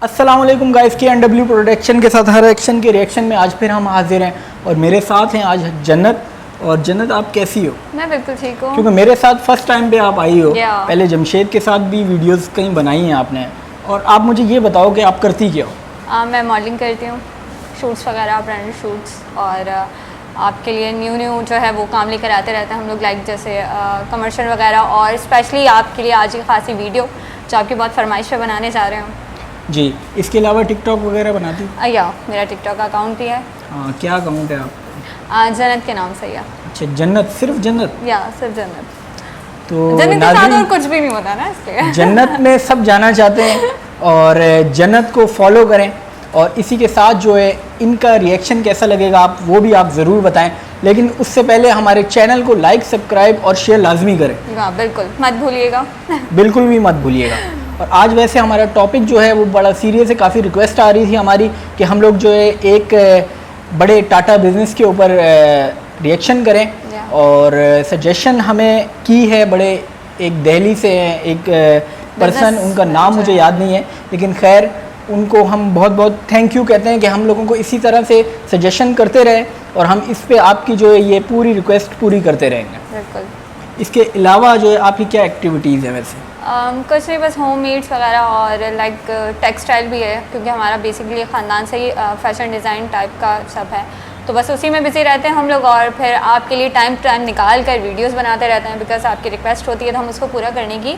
अस्सलाम वालेकुम गाइस की एनडब्ल्यू प्रोडक्शन के साथ हर एक्शन के रिएक्शन में आज फिर हम हाजिर हैं और मेरे साथ हैं आज जन्नत। और जन्नत आप कैसी हो? मैं बिल्कुल ठीक हूँ। क्योंकि मेरे साथ फर्स्ट टाइम पे आप आई हो। पहले जमशेद के साथ भी वीडियोस कहीं बनाई हैं आपने। और आप मुझे ये बताओ कि आप करती क्या हो? मैं मॉडलिंग करती हूँ, शूट्स वगैरह, ब्रांडेड शूट्स, और आपके लिए न्यू जो है वो काम लेकर आते रहते हैं हम लोग, लाइक जैसे कमर्शियल वगैरह, और स्पेशली आपके लिए आज की खासी वीडियो जो आपकी बहुत फरमाइश पे बनाने जा रहे हैं जी। इसके अलावा टिकटॉक वगैरह बनाती? या मेरा टिकटॉक अकाउंट भी है। क्या अकाउंट है आप? जन्नत के नाम से। या अच्छा, जन्नत, सिर्फ जन्नत? या सिर्फ जन्नत। तो जन्नत के साथ और कुछ भी नहीं होता ना इसलिए जन्नत में सब जाना चाहते हैं और जन्नत को फॉलो करें। और इसी के साथ जो है इनका रिएक्शन कैसा लगेगा आप वो भी आप ज़रूर बताएं, लेकिन उससे पहले हमारे चैनल को लाइक, सब्सक्राइब और शेयर लाजमी करें। हाँ बिल्कुल मत भूलिएगा बिल्कुल भी मत भूलिएगा। और आज वैसे हमारा टॉपिक जो है वो बड़ा सीरियस है। काफ़ी रिक्वेस्ट आ रही थी हमारी कि हम लोग जो है एक बड़े टाटा बिजनेस के ऊपर रिएक्शन करें, और सजेशन हमें की है बड़े एक दिल्ली से हैं, एक पर्सन, उनका नाम मुझे याद नहीं है, लेकिन खैर उनको हम बहुत बहुत थैंक यू कहते हैं कि हम लोगों को इसी तरह से सजेशन करते रहे और हम इस पे आपकी जो है ये पूरी रिक्वेस्ट पूरी करते रहेंगे। बिल्कुल। इसके अलावा जो है आपकी क्या एक्टिविटीज़ है वैसे? कुछ नहीं, बस होम मेड्स वगैरह और लाइक टेक्सटाइल भी है, क्योंकि हमारा बेसिकली ख़ानदान से ही फैशन डिज़ाइन टाइप का सब है, तो बस उसी में बिजी रहते हैं हम लोग। और फिर आपके लिए टाइम निकाल कर वीडियोस बनाते रहते हैं, बिकॉज आपकी रिक्वेस्ट होती है तो हम उसको पूरा करने की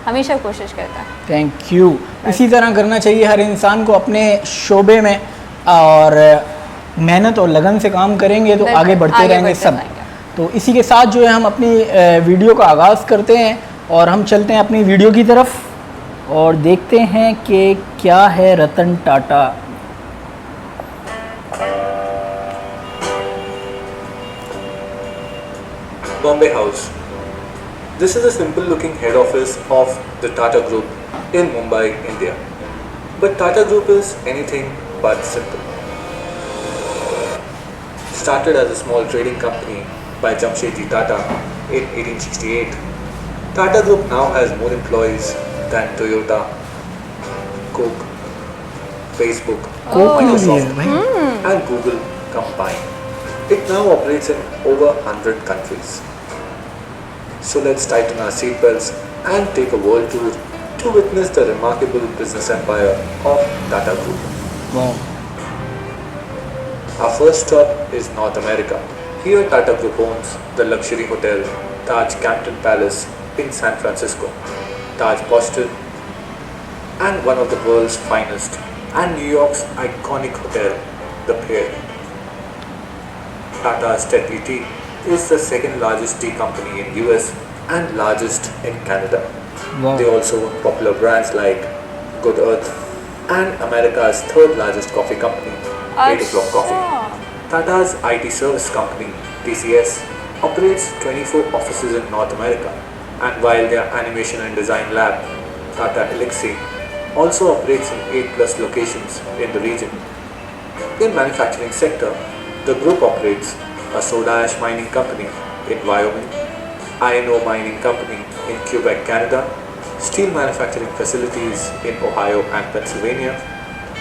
हमेशा कोशिश करते हैं। Thank you. इसी तरह करना चाहिए हर इंसान को अपने शोबे में, और मेहनत और लगन से काम करेंगे तो आगे बढ़ते रहेंगे सब। तो इसी के साथ जो है हम अपनी वीडियो का आगाज़ करते हैं और हम चलते हैं अपनी वीडियो की तरफ और देखते हैं कि क्या है Ratan Tata. Bombay House. This is a simple looking head office of the Tata Group in Mumbai, India. But Tata Group is anything but simple. Started as a small trading company by Jamshedji Tata in 1868, Tata Group now has more employees than Toyota, Coke, Facebook, Microsoft and Google combined. It now operates in over 100 countries. So let's tighten our seatbelts and take a world tour to witness the remarkable business empire of Tata Group. Wow. Our first stop is North America. Here Tata Group owns the luxury hotel Taj Campton Palace in San Francisco, Taj Boston, and one of the world's finest, and New York's iconic hotel, The Pierre. Tata's Tetley Tea is the second largest tea company in US and largest in Canada. Wow. They also own popular brands like Good Earth and America's third largest coffee company, 8 O'Clock Coffee. Tata's IT service company, TCS, operates 24 offices in North America, and while their animation and design lab, Tata Elixir, also operates in 8+ locations in the region. In manufacturing sector, the group operates a soda ash mining company in Wyoming, iron ore mining company in Quebec, Canada, steel manufacturing facilities in Ohio and Pennsylvania,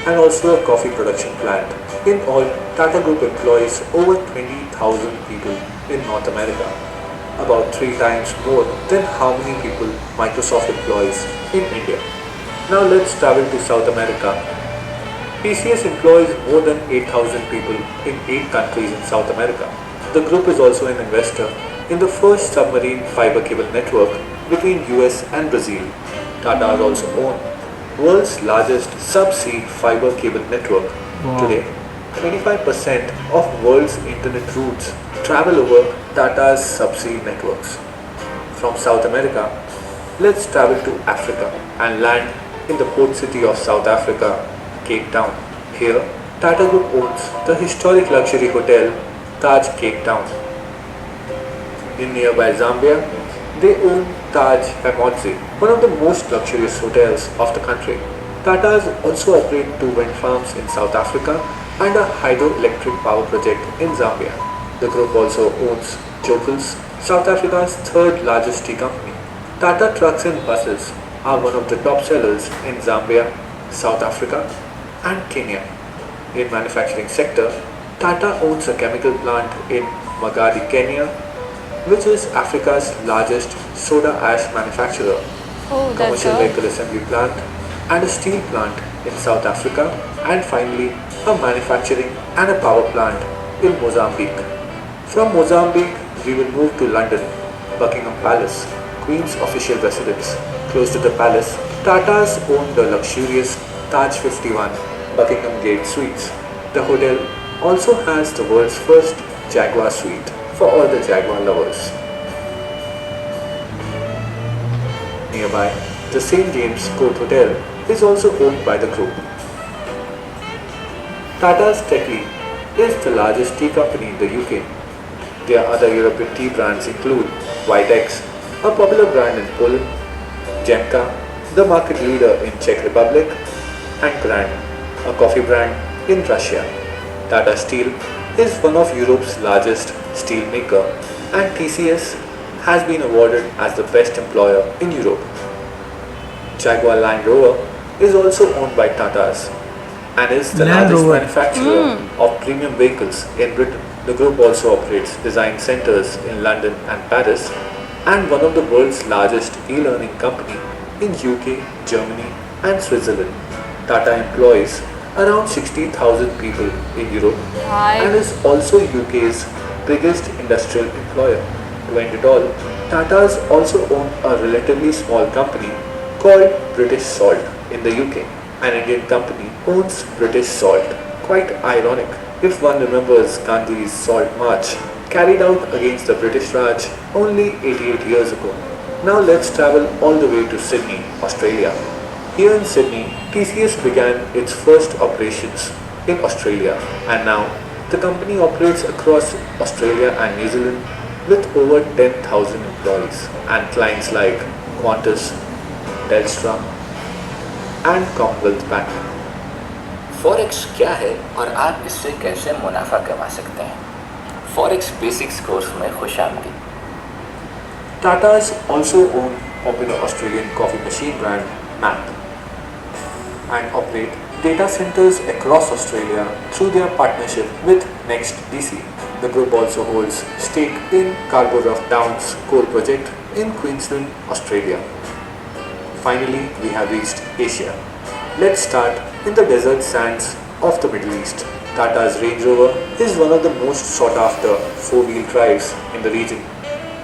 and also a coffee production plant. In all, Tata Group employs over 20,000 people in North America, about 3 times more than how many people Microsoft employs in India. Now let's travel to South America. TCS employs more than 8,000 people in 8 countries in South America. The group is also an investor in the first submarine fiber cable network between US and Brazil. Tata is also own world's largest subsea fiber cable network. Wow. Today, 25% of world's internet routes travel over Tata's subsea networks. From South America, let's travel to Africa and land in the port city of South Africa, Cape Town. Here, Tata Group owns the historic luxury hotel Taj Cape Town. In nearby Zambia, they own Taj Famotse, one of the most luxurious hotels of the country. Tatas also operate 2 wind farms in South Africa and a hydroelectric power project in Zambia. The group also owns Jokels, South Africa's third largest tea company. Tata trucks and buses are one of the top sellers in Zambia South Africa, and Kenya. In manufacturing sector, Tata owns a chemical plant in Magadi, Kenya, which is Africa's largest soda ash manufacturer, Oh, that's commercial good. vehicle assembly plant, and a steel plant in South Africa, and finally a manufacturing and a power plant in Mozambique. From Mozambique, we will move to London, Buckingham Palace, Queen's official residence. Close to the palace, Tatas own the luxurious Taj 51 Buckingham Gate Suites. The hotel also has the world's first Jaguar suite for all the Jaguar lovers. Nearby, the St. James Court Hotel is also owned by the group. Tata's Tetley is the largest tea company in the UK. Their other European tea brands include Vitex, a popular brand in Poland, Jemka, the market leader in Czech Republic, and Grand, a coffee brand in Russia. Tata Steel is one of Europe's largest steel maker, and TCS has been awarded as the best employer in Europe. Jaguar Land Rover is also owned by Tatas and is the Land largest Rover. manufacturer of premium vehicles in Britain. The group also operates design centers in London and Paris, and one of the world's largest e-learning company in UK, Germany and Switzerland. Tata employs around 60,000 people in Europe Hi. and is also UK's biggest industrial employer. To end it all, Tatas also own a relatively small company called British Salt in the UK. An Indian company owns British Salt. Quite ironic if one remembers Gandhi's Salt March carried out against the British Raj only 88 years ago. Now let's travel all the way to Sydney, Australia. Here in Sydney, TCS began its first operations in Australia, and now the company operates across Australia and New Zealand with over 10,000 employees and clients like Qantas, Telstra and Commonwealth Bank. Forex क्या है और आप इससे कैसे मुनाफा कमा सकते हैं? फॉरेक्स बेसिक्स कोर्स में खुशामदीद। Tatas also own popular Australian coffee machine brand MAP and operate data centers across Australia through their partnership with NextDC. The group also holds stake in Scarborough Downs coal project in Queensland, Australia. Finally, we have reached Asia. Let's start in the desert sands of the Middle East. Tata's Range Rover is one of the most sought after four-wheel drives in the region.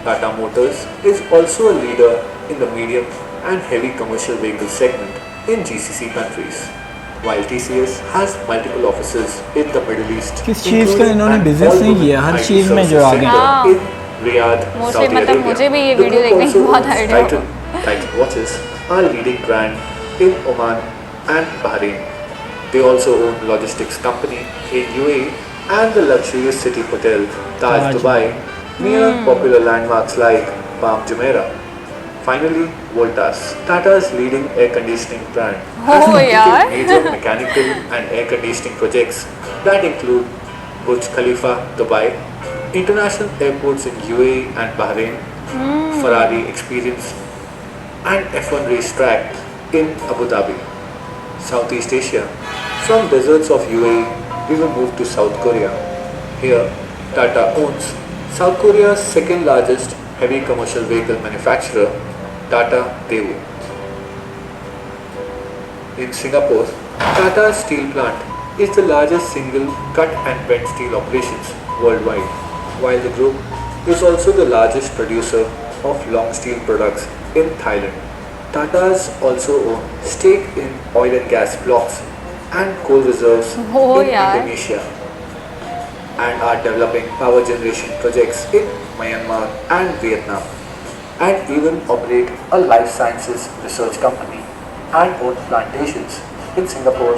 Tata Motors is also a leader in the medium and heavy commercial vehicle segment in GCC countries, while TCS has multiple offices in the Middle East. किस चीज़ का इन्होंने business नहीं किया, हर चीज़ में जो आगे हाँ। in Riyadh, Mostly Saudi मतलब Arabia. मुझे भी ये The वीडियो group देखने की also बहुत owns idea हो। Titan watches are leading brand in Oman and Bahrain. They also own logistics company in UAE and the luxurious city hotel Taj Taj. Dubai near popular landmarks like Palm Jumeirah. Finally, Voltas, Tata's leading air conditioning brand, has Oh, yeah. completed major mechanical and air conditioning projects that include Burj Khalifa, Dubai, international airports in UAE and Bahrain, Ferrari Experience, and F1 racetrack in Abu Dhabi. Southeast Asia. From deserts of UAE, we will move to South Korea. Here, Tata owns South Korea's second largest heavy commercial vehicle manufacturer, Tata Daewoo. In Singapore, Tata Steel Plant is the largest single cut and bent steel operations worldwide, while the group is also the largest producer of long steel products in Thailand. Tatas also own stake in oil and gas blocks and coal reserves Oh, in yeah. Indonesia and are developing power generation projects in Myanmar and Vietnam, and even operate a life sciences research company and own plantations in Singapore.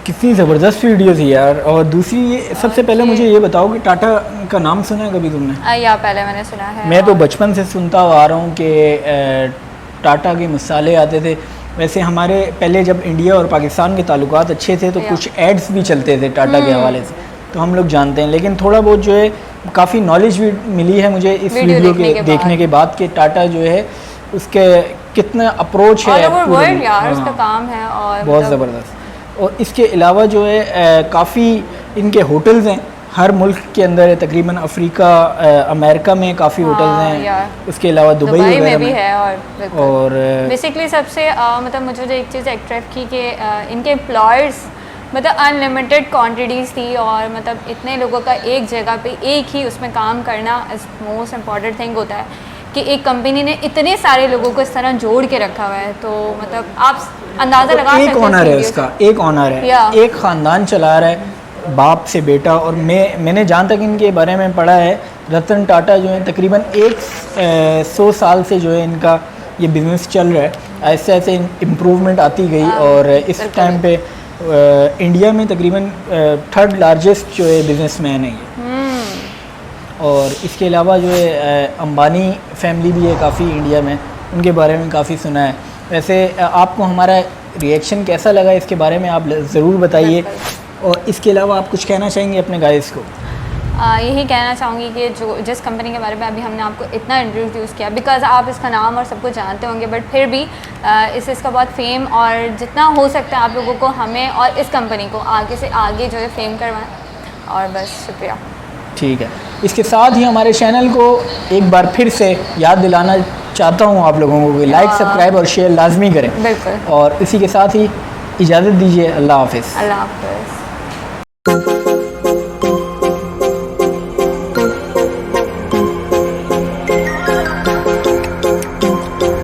कितनी ज़बरदस्त video थी यार। और दूसरी ये सबसे पहले मुझे ये बताओ कि टाटा का नाम सुना है कभी तुमने? या पहले मैंने सुना है। मैं तो और- बचपन से सुनता आ रहा हूँ कि टाटा के मसाले आते थे। वैसे हमारे पहले जब इंडिया और पाकिस्तान के ताल्लुकात अच्छे थे तो या। कुछ एड्स भी चलते थे टाटा के हवाले से, तो हम लोग जानते हैं। लेकिन थोड़ा बहुत जो है काफ़ी नॉलेज भी मिली है मुझे इस वीडियो वीडियो देखने के के देखने बाद। के बाद कि टाटा जो है उसके कितना अप्रोच है ऑल ओवर पूरे- वर्ल्ड यार हाँ, उसका काम है और बहुत मतलब ज़बरदस्त। और इसके अलावा जो है काफ़ी इनके होटल्स हैं हर मुल्क के अंदर है, तकरीबन अफ्रीका अमेरिका में काफ़ी हाँ, होटल्स हैं, यार। उसके अलावा दुबई दुबई वगैरह में भी है और और बेसिकली सबसे मतलब मुझे जो एक चीज़ अट्रैक्ट की कि इनके एम्प्लॉयर्स मतलब अनलिमिटेड क्वांटिटीज़ थी और मतलब इतने लोगों का एक जगह पे एक ही उसमें काम करना इज़ मोस्ट इम्पॉर्टेंट थिंग होता है कि एक कंपनी ने इतने सारे लोगों को इस तरह जोड़ के रखा हुआ है। तो मतलब आप अंदाज़ा लगा सकते एक हैं ऑनर है इस उसका, एक ऑनर है, या। एक ख़ानदान चला रहा है बाप से बेटा। और मैंने जहाँ तक इनके बारे में पढ़ा है, रतन टाटा जो है तकरीबन 100 साल से जो है इनका ये बिज़नेस चल रहा है। ऐसे ऐसे इम्प्रूवमेंट आती गई और इस बिल्कुल। टाइम पे इंडिया में तकरीबन 3rd लार्जेस्ट जो है बिजनेसमैन है ये। और इसके अलावा जो है अंबानी फैमिली भी है काफ़ी इंडिया में, उनके बारे में काफ़ी सुना है। वैसे आपको हमारा रिएक्शन कैसा लगा इसके बारे में आप ज़रूर बताइए। और इसके अलावा आप कुछ कहना चाहेंगे अपने गाइस को? यही कहना चाहूँगी कि जो जिस कंपनी के बारे में अभी हमने आपको इतना इंट्रोड्यूस किया, बिकॉज़ आप इसका नाम और सब कुछ जानते होंगे, बट फिर भी इसका बहुत फेम और जितना हो सकता है आप लोगों को हमें और इस कंपनी को आगे से आगे जो है फेम करवाएं। और बस शुक्रिया। ठीक है, इसके साथ ही हमारे चैनल को एक बार फिर से याद दिलाना चाहता हूँ आप लोगों को कि लाइक, सब्सक्राइब और शेयर लाजमी करें। बिल्कुल। और इसी के साथ ही इजाज़त दीजिए। अल्लाह हाफिज़। अल्लाह हाफ़िज़।